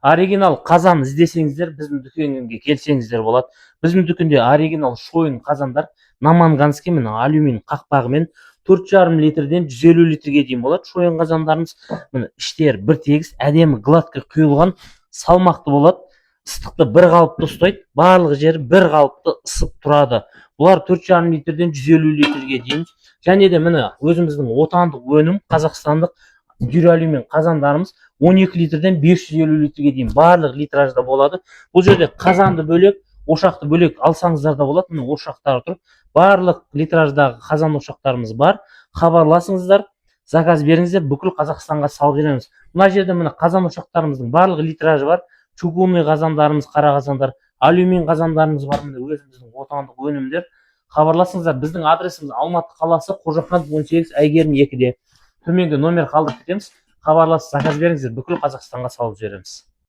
оригинал қазан іздесеңіздер, біздің дүкенге келсеңіздер болады. Біздің дүкенде оригинал шойын қазандар наманганский міне алюминий қақпағымен 4,5 литрден 150 литрге дейін болады. Шойын қазандарымыз міне іштері бір тегіс, әдемі гладкий құйылған, салмақты болады. Ыстықты бір қалыпты ұстайды, барлық жері бір қалыпты ысып тұрады. Бұлар 4,5 литрден 150 литрге дейін. Және де міне өзіміздің отандық өнім, қазақстандық дюралюмин қазандарымыз 12 литрден 550 литрге дейін барлық литражда болады. Бұл жерде қазанды бөлек, ошақты бөлек алсаңыздар да болады. Міне ошақтары тұр. Барлық литраждағы қазан ошақтарымыз бар. Хабарласыңыздар, заказ беріңіздер, бүкіл Қазақстанға салып береміз. Мына жерде міне қазан ошақтарымыздың барлық литражы бар. Чугунный қазандарымыз, қара қазандар, алюмин қазандарымыз бар. Міне өзіміздің отандық өнімдер. Хабарласыңыздар, біздің адресіміз Алматы қаласы, Қожаханов 18, Әйгерім 2-де. Төменгі номер қалдырып кетеміз. Хабарласып заказ беріңіздер, бүкіл Қазақстанға салып жібереміз.